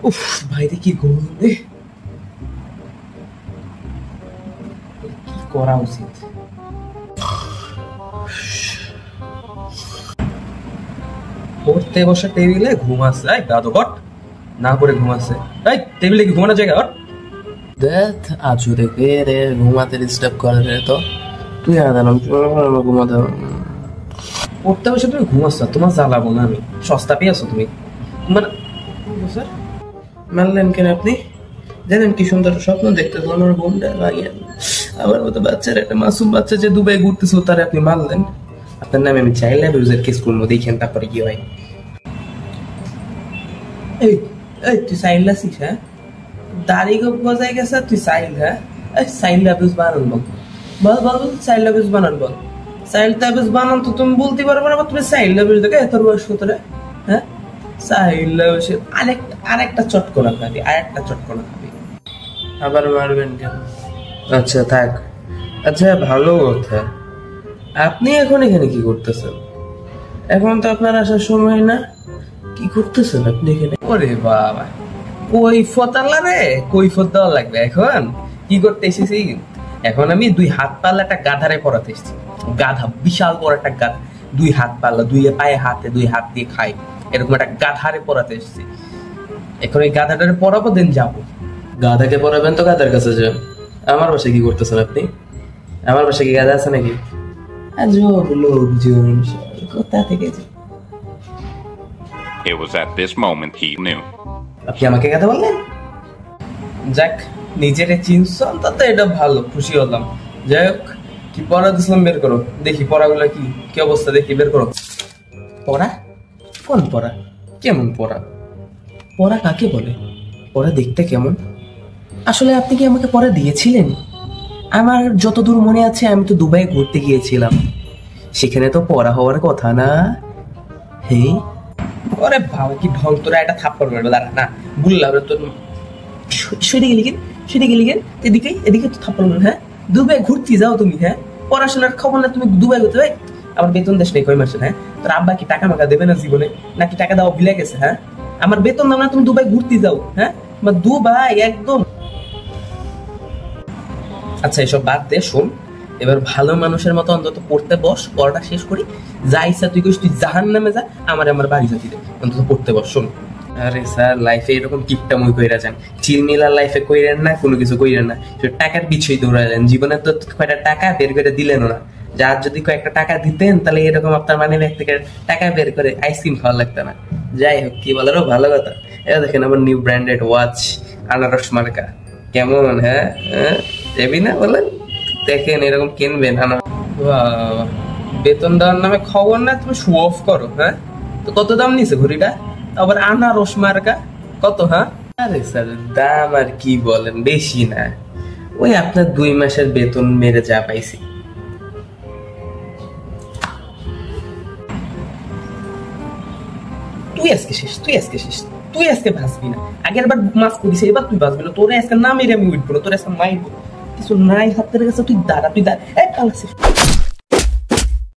উফ ভাইরে কি গরম রে, কি করা উচিত? পড়তে বসে টেবিলে ঘুমাচ্ছে, এই দাদু বট না করে ঘুমাচ্ছে। এই টেবিলে কি ঘুমানোর জায়গা? দেখ আজুরে কে রে ঘুমাতে ডিস্টার্ব করে রে। তো তুই আদালাম ঘুমাতে পড়তে বসে তুমি ঘুমাচ্ছ, তোমার জ্বালাবো না আমি। সস্তা পেয়েছো তুমি মানে। স্যার মানলেন কেন আপনি? জানেন কি সুন্দর স্বপ্ন দেখতেছিলাম, আমার ঘুমটা ভাঙিয়ে আমার মতো বাচ্চার, একটা মাসুম বাচ্চা যে দুবাই ঘুরতেছিল তারে আপনি মারলেন। আপনার নামে আমি চাইল্ড অ্যাবিউজের কেস করবো, দেখেন তারপরে কি হয়। এই এই তুই সাইল আছিস? হ্যাঁ, দাড়ি গজায় গেছে, তুই সাইল? হ্যাঁ, এই সাইল অ্যাবিউজ বানান বল, বল বল সাইল অ্যাবিউজ বানান বল। সাইল অ্যাবিউজ বানান তো তুমি বলতে পারবে না, তুমি সাইল অ্যাবিউজ দেখে তোর বয়স কত রে? হ্যাঁ, সাইল অ্যাবিউজ আরেকটা চটকনা খাবি, আরেকটা চটকনা খাবি। আবার মারবেন কেন? আচ্ছা থাক। আচ্ছা ভালো কথা, আপনি এখন এখানে কি করতেছেন? এখন তো আপনার আসার সময় না, কি করতেছেন আপনি এখানে? ওরে বাবা, কৈফত আল্লাহ রে, কৈফত দেওয়া লাগবে। এখন কি করতে এসেছি? এখন আমি দুই হাত পাল্লা একটা গাধারে পড়াতে এসেছি। গাধা, বিশাল বড় একটা গাধা, দুই হাত পাল্লা, দুই পায়ে হাতে, দুই হাত দিয়ে খাই, এরকম একটা গাধারে পড়াতে এসেছি। এখন এই গাধাটারে পড়াবো, দেন যাবো। গাধাকে পড়াবেন তো গাধার কাছে যান। আমার বাসায় কি করতেছেন আপনি? আমার বাসায় কি গাধা আছে নাকি? আজব লোকজন, কোথা থেকে যে। It was at this moment he knew. আপনি আমাকে গাধা বললেন? যাক, নিজেরে চিনছেন তাতে এটা ভালো, খুশি হলাম। যাই হোক, কি পড়া দিছিলাম বের করো দেখি, পড়াগুলো কি অবস্থা দেখি, বের করো। পড়া? কোন পড়া? কেমন পড়া? পড়া কাকে বলে? পড়া দেখতে কেমন? আসলে আপনি কি আমাকে পড়া দিয়েছিলেন? আমার যতদূর মনে আছে আমি তো দুবাই ঘুরতে গিয়েছিলাম, সেখানে তো পড়া হওয়ার কথা না। হ্যাঁ, ওরে বাবা কি ঢং, তোরা একটা থাপ্পড় মেরে দাঁড়া না, বললাম তোর সেটা গেলি কেন, সেটা গেলি কেন, এদিকে তো থাপ্পড় মেরে। হ্যাঁ, দুবাই ঘুরতে যাও তুমি? হ্যাঁ, পড়াশোনার খবর না, তুমি দুবাই ঘুরতে যাই? আমার বেতন দেশ নেই কয় মাসে? হ্যাঁ, তোর আব্বা কি টাকা মাকা দেবে না জীবনে, নাকি টাকা দেওয়া ভুলে গেছে? হ্যাঁ, আমার বেতন দাও না, তুমি দুবাই ঘুরতে যাও? হ্যাঁ, দুবাই একদম। আচ্ছা এসব বাদ দে, শোন, এবার ভালো মানুষের মতো অন্তত পড়তে বস, পড়াটা শেষ করি। যা ইচ্ছা তুই করিস, তুই জাহান্নামে যা, আমার বাড়ি যেতে দে, অন্তত পড়তে বস। শোন, আরে স্যার লাইফে এরকম কিপটামুই কইরা যান, চিলমিলার লাইফে কইরেন না, কোনো কিছু কইরেন না, টাকার পিছুই দৌড়ালেন। জীবনে তো কয়টা টাকা বের করে দিলেন না, যার যদি কয়েকটা টাকা দিতেন তাহলে এরকম আপনার মানে ব্যাগ থেকে টাকা বের করে আইসক্রিম খাওয়া লাগতো না। যাই হোক, কি বলারও ভালো কথা। এটা দেখেন আমার নিউ ব্র্যান্ডেড ওয়াচ, আনারস মার্কা, কেমন? হ্যাঁ হ্যাঁ, দেবি না বলেন? দেখেন এরকম কিনবেন। বেতন দেওয়ার নামে খবর না, তুমি শো অফ করো। হ্যাঁ, তো কত দাম নিছে ঘড়িটা? আবার আনারস মার্কা কত? হ্যাঁ, আরে স্যার দাম আর কি বলেন, বেশি না, ওই আপনার 2 মাসের বেতন মেরে যা পাইছি। তুই আজকে শেষ, তুই আজকে ভাসবি না। আগের বার মাফ করিস, এবার তুই ভাসবি না। তোরে আজকে না মেরে আমি উঠবো না, তোর আজকে মাইরবো। কিছু নাই হাতের কাছে, তুই দাঁড়া, এই পালাচ্ছিস।